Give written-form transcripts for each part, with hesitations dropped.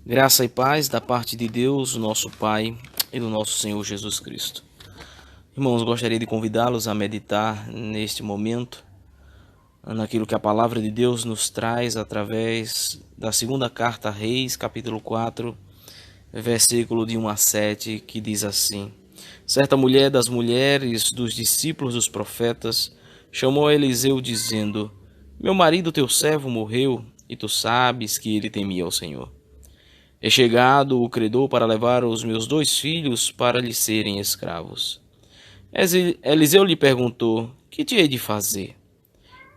Graça e paz da parte de Deus, nosso Pai, e do nosso Senhor Jesus Cristo. Irmãos, gostaria de convidá-los a meditar neste momento, naquilo que a palavra de Deus nos traz através da segunda carta a Reis, capítulo 4, versículo de 1 a 7, que diz assim: Certa mulher das mulheres dos discípulos dos profetas chamou a Eliseu dizendo: Meu marido teu servo morreu, e tu sabes que ele temia ao Senhor. É chegado o credor para levar os meus 2 filhos para lhe serem escravos. Eliseu lhe perguntou: Que te hei de fazer?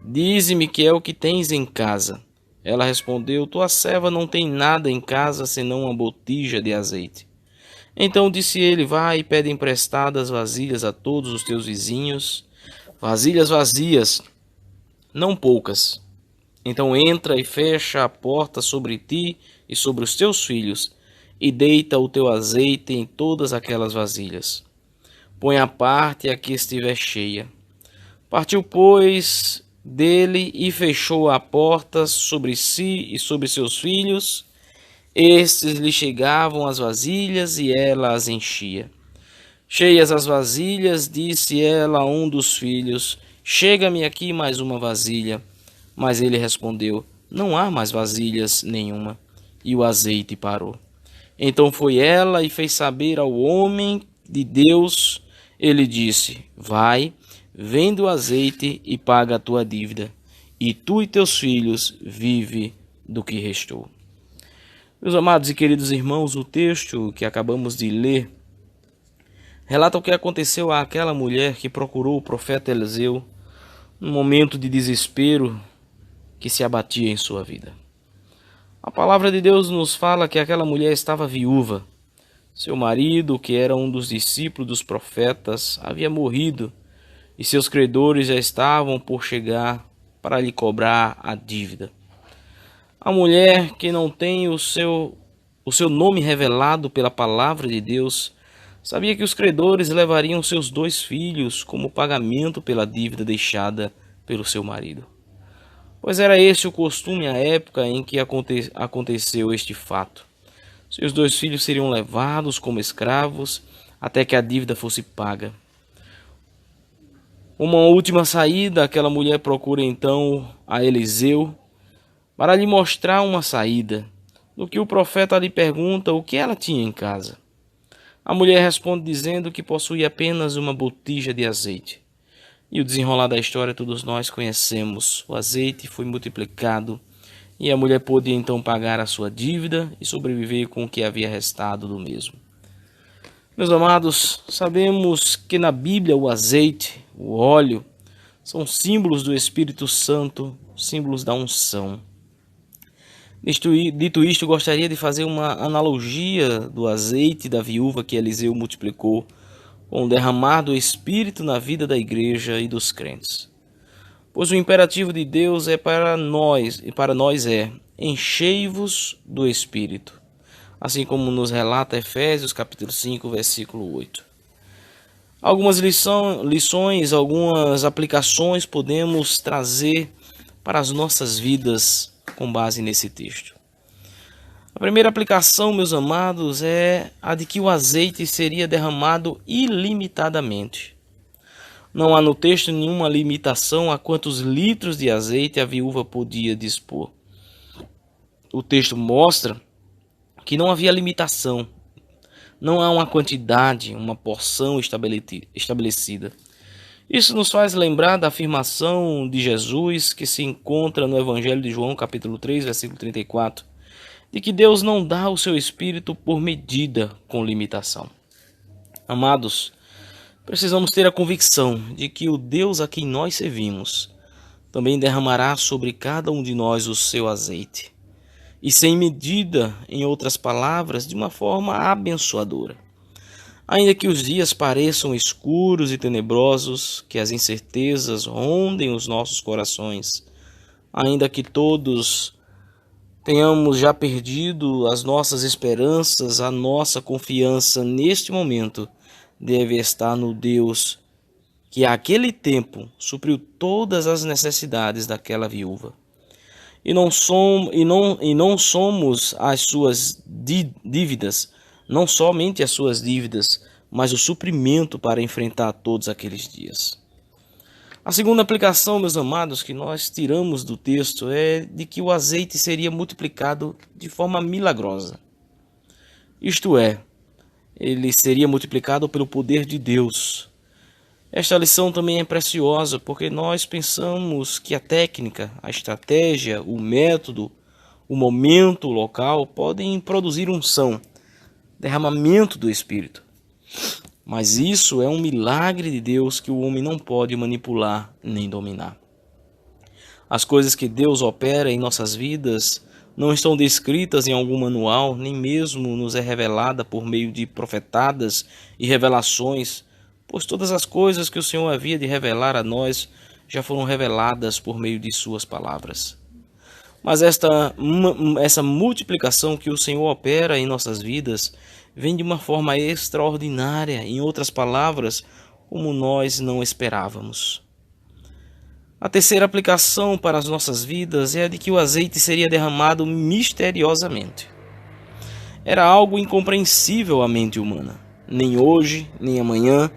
Dize-me que é o que tens em casa. Ela respondeu: Tua serva não tem nada em casa senão uma botija de azeite. Então disse ele: Vai e pede emprestadas vasilhas a todos os teus vizinhos, vasilhas vazias, não poucas. Então entra e fecha a porta sobre ti e sobre os teus filhos, e deita o teu azeite em todas aquelas vasilhas. Põe à parte a que estiver cheia. Partiu, pois, dele e fechou a porta sobre si e sobre seus filhos. Estes lhe chegavam as vasilhas e ela as enchia. Cheias as vasilhas, disse ela a um dos filhos: Chega-me aqui mais uma vasilha. Mas ele respondeu: Não há mais vasilhas nenhuma. E o azeite parou. Então foi ela e fez saber ao homem de Deus. Ele disse: Vai, vende o azeite e paga a tua dívida, e tu e teus filhos vive do que restou. Meus amados e queridos irmãos, o texto que acabamos de ler relata o que aconteceu àquela mulher que procurou o profeta Eliseu num momento de desespero que se abatia em sua vida. A palavra de Deus nos fala que aquela mulher estava viúva. Seu marido, que era um dos discípulos dos profetas, havia morrido e seus credores já estavam por chegar para lhe cobrar a dívida. A mulher que não tem o seu nome revelado pela palavra de Deus, sabia que os credores levariam seus 2 filhos como pagamento pela dívida deixada pelo seu marido. Pois era esse o costume à época em que aconteceu este fato. Seus 2 filhos seriam levados como escravos até que a dívida fosse paga. Uma última saída, aquela mulher procura então a Eliseu para lhe mostrar uma saída, no que o profeta lhe pergunta o que ela tinha em casa. A mulher responde dizendo que possui apenas uma botija de azeite. E o desenrolar da história todos nós conhecemos. O azeite foi multiplicado e a mulher pôde então pagar a sua dívida e sobreviver com o que havia restado do mesmo. Meus amados, sabemos que na Bíblia o azeite, o óleo, são símbolos do Espírito Santo, símbolos da unção. Dito isto, gostaria de fazer uma analogia do azeite da viúva que Eliseu multiplicou com o derramar do Espírito na vida da igreja e dos crentes. Pois o imperativo de Deus é para nós é: enchei-vos do Espírito, assim como nos relata Efésios capítulo 5, versículo 8. Algumas lições, algumas aplicações podemos trazer para as nossas vidas com base nesse texto. A primeira aplicação, meus amados, é a de que o azeite seria derramado ilimitadamente. Não há no texto nenhuma limitação a quantos litros de azeite a viúva podia dispor. O texto mostra que não havia limitação, não há uma quantidade, uma porção estabelecida. Isso nos faz lembrar da afirmação de Jesus que se encontra no Evangelho de João, capítulo 3, versículo 34. De que Deus não dá o seu Espírito por medida com limitação. Amados, precisamos ter a convicção de que o Deus a quem nós servimos também derramará sobre cada um de nós o seu azeite. E sem medida, em outras palavras, de uma forma abençoadora. Ainda que os dias pareçam escuros e tenebrosos, que as incertezas rondem os nossos corações, ainda que todos tenhamos já perdido as nossas esperanças, a nossa confiança neste momento deve estar no Deus que àquele tempo supriu todas as necessidades daquela viúva. e não somos as suas dívidas, não somente as suas dívidas, mas o suprimento para enfrentar todos aqueles dias. A segunda aplicação, meus amados, que nós tiramos do texto é de que o azeite seria multiplicado de forma milagrosa. Isto é, ele seria multiplicado pelo poder de Deus. Esta lição também é preciosa porque nós pensamos que a técnica, a estratégia, o método, o momento, o local podem produzir unção, derramamento do Espírito. Mas isso é um milagre de Deus que o homem não pode manipular nem dominar. As coisas que Deus opera em nossas vidas não estão descritas em algum manual, nem mesmo nos é revelada por meio de profetadas e revelações, pois todas as coisas que o Senhor havia de revelar a nós já foram reveladas por meio de suas palavras. Mas essa multiplicação que o Senhor opera em nossas vidas vem de uma forma extraordinária, em outras palavras, como nós não esperávamos. A terceira aplicação para as nossas vidas é a de que o azeite seria derramado misteriosamente. Era algo incompreensível à mente humana. Nem hoje, nem amanhã,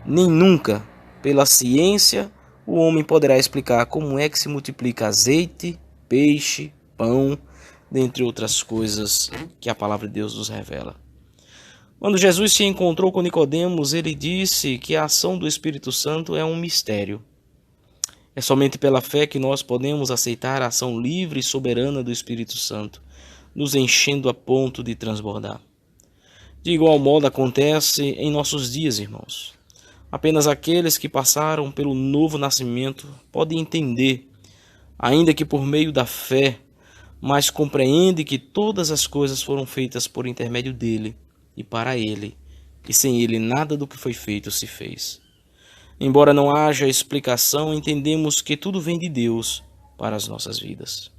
nem nunca, pela ciência, o homem poderá explicar como é que se multiplica azeite, peixe, pão, dentre outras coisas que a palavra de Deus nos revela. Quando Jesus se encontrou com Nicodemos, ele disse que a ação do Espírito Santo é um mistério. É somente pela fé que nós podemos aceitar a ação livre e soberana do Espírito Santo, nos enchendo a ponto de transbordar. De igual modo acontece em nossos dias, irmãos. Apenas aqueles que passaram pelo novo nascimento podem entender, ainda que por meio da fé, mas compreendem que todas as coisas foram feitas por intermédio dele e para ele, e sem ele nada do que foi feito se fez. Embora não haja explicação, entendemos que tudo vem de Deus para as nossas vidas.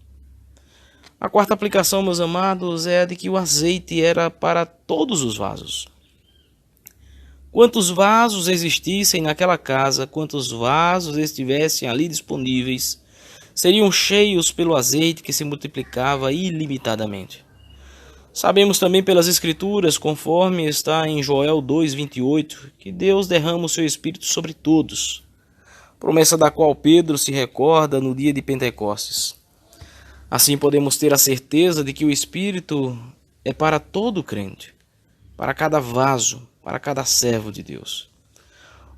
A quarta aplicação, meus amados, é a de que o azeite era para todos os vasos. Quantos vasos existissem naquela casa, quantos vasos estivessem ali disponíveis, seriam cheios pelo azeite que se multiplicava ilimitadamente. Sabemos também pelas Escrituras, conforme está em Joel 2:28, que Deus derrama o seu Espírito sobre todos, promessa da qual Pedro se recorda no dia de Pentecostes. Assim podemos ter a certeza de que o Espírito é para todo crente, para cada vaso, para cada servo de Deus.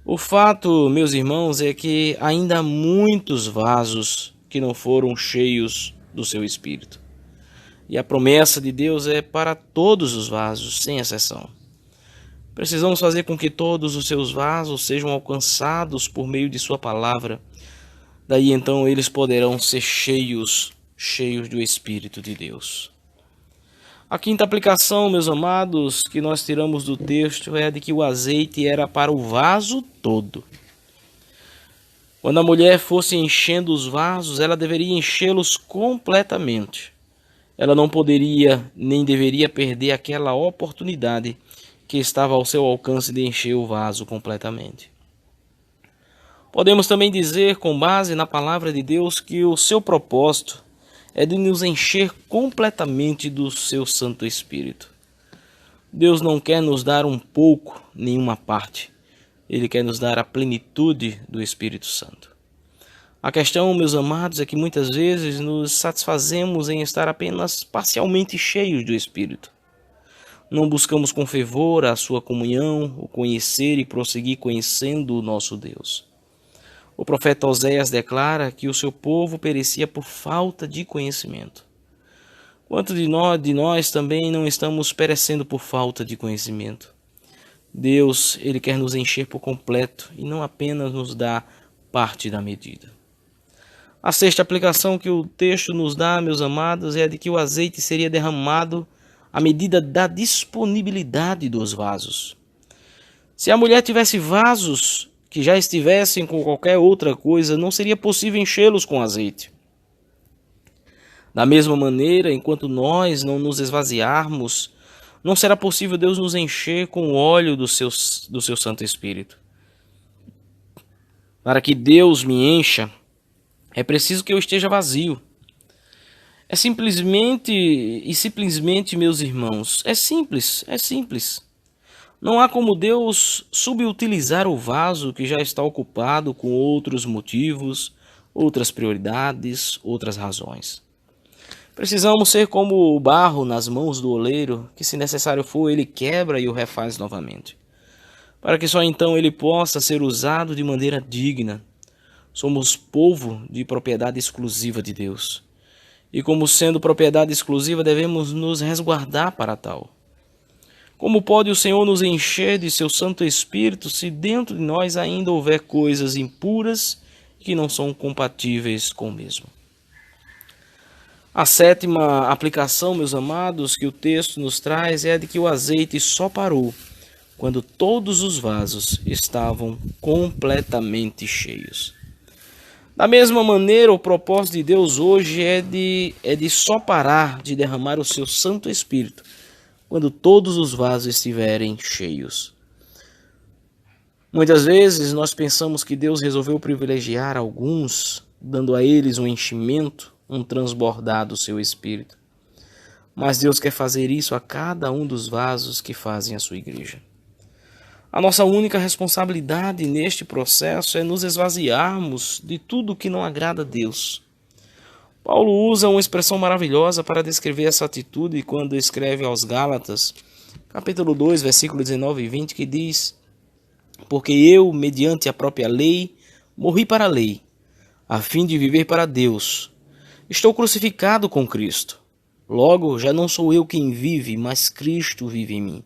O fato, meus irmãos, é que ainda há muitos vasos que não foram cheios do seu Espírito. E a promessa de Deus é para todos os vasos, sem exceção. Precisamos fazer com que todos os seus vasos sejam alcançados por meio de sua palavra. Daí então eles poderão ser cheios do Espírito de Deus. A quinta aplicação, meus amados, que nós tiramos do texto é a de que o azeite era para o vaso todo. Quando a mulher fosse enchendo os vasos, ela deveria enchê-los completamente. Ela não poderia nem deveria perder aquela oportunidade que estava ao seu alcance de encher o vaso completamente. Podemos também dizer, com base na palavra de Deus, que o seu propósito é de nos encher completamente do seu Santo Espírito. Deus não quer nos dar um pouco, nenhuma parte. Ele quer nos dar a plenitude do Espírito Santo. A questão, meus amados, é que muitas vezes nos satisfazemos em estar apenas parcialmente cheios do Espírito. Não buscamos com fervor a sua comunhão, o conhecer e prosseguir conhecendo o nosso Deus. O profeta Oséias declara que o seu povo perecia por falta de conhecimento. Quanto de nós também não estamos perecendo por falta de conhecimento? Deus, ele quer nos encher por completo e não apenas nos dar parte da medida. A sexta aplicação que o texto nos dá, meus amados, é a de que o azeite seria derramado à medida da disponibilidade dos vasos. Se a mulher tivesse vasos que já estivessem com qualquer outra coisa, não seria possível enchê-los com azeite. Da mesma maneira, enquanto nós não nos esvaziarmos, não será possível Deus nos encher com o óleo do seu Santo Espírito. Para que Deus me encha, é preciso que eu esteja vazio. É simplesmente, meus irmãos, é simples, é simples. Não há como Deus subutilizar o vaso que já está ocupado com outros motivos, outras prioridades, outras razões. Precisamos ser como o barro nas mãos do oleiro, que se necessário for, ele quebra e o refaz novamente, para que só então ele possa ser usado de maneira digna. Somos povo de propriedade exclusiva de Deus, e como sendo propriedade exclusiva, devemos nos resguardar para tal. Como pode o Senhor nos encher de seu Santo Espírito se dentro de nós ainda houver coisas impuras que não são compatíveis com o mesmo? A sétima aplicação, meus amados, que o texto nos traz é a de que o azeite só parou quando todos os vasos estavam completamente cheios. Da mesma maneira, o propósito de Deus hoje é de só parar de derramar o seu Santo Espírito quando todos os vasos estiverem cheios. Muitas vezes nós pensamos que Deus resolveu privilegiar alguns, dando a eles um enchimento, um transbordar do seu Espírito. Mas Deus quer fazer isso a cada um dos vasos que fazem a sua igreja. A nossa única responsabilidade neste processo é nos esvaziarmos de tudo que não agrada a Deus. Paulo usa uma expressão maravilhosa para descrever essa atitude quando escreve aos Gálatas, capítulo 2, versículos 19 e 20, que diz: porque eu, mediante a própria lei, morri para a lei, a fim de viver para Deus. Estou crucificado com Cristo. Logo, já não sou eu quem vive, mas Cristo vive em mim.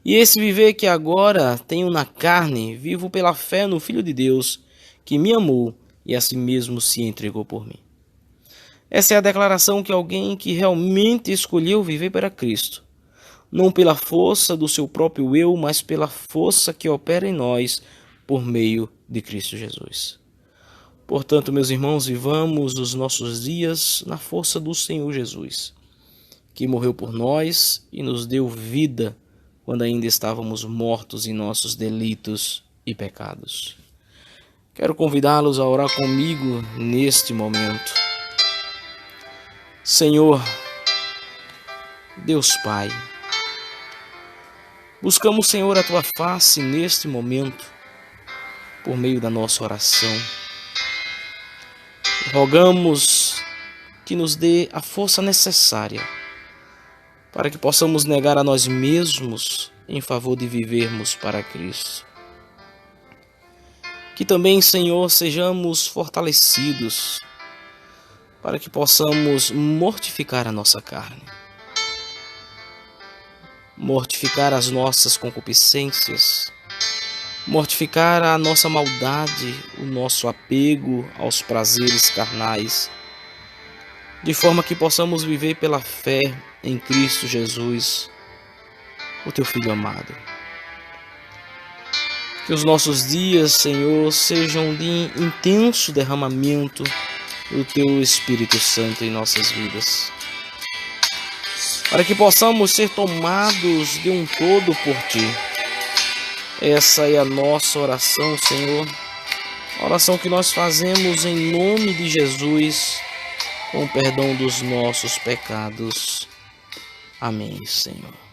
E esse viver que agora tenho na carne, vivo pela fé no Filho de Deus, que me amou e a si mesmo se entregou por mim. Essa é a declaração que alguém que realmente escolheu viver para Cristo, não pela força do seu próprio eu, mas pela força que opera em nós por meio de Cristo Jesus. Portanto, meus irmãos, vivamos os nossos dias na força do Senhor Jesus, que morreu por nós e nos deu vida quando ainda estávamos mortos em nossos delitos e pecados. Quero convidá-los a orar comigo neste momento. Senhor, Deus Pai, buscamos, Senhor, a Tua face neste momento, por meio da nossa oração. Rogamos que nos dê a força necessária para que possamos negar a nós mesmos em favor de vivermos para Cristo. Que também, Senhor, sejamos fortalecidos para que possamos mortificar a nossa carne, mortificar as nossas concupiscências, mortificar a nossa maldade, o nosso apego aos prazeres carnais, de forma que possamos viver pela fé em Cristo Jesus, o Teu Filho amado. Que os nossos dias, Senhor, sejam de intenso derramamento do Teu Espírito Santo em nossas vidas, para que possamos ser tomados de um todo por Ti. Essa é a nossa oração, Senhor, a oração que nós fazemos em nome de Jesus, com o perdão dos nossos pecados. Amém, Senhor.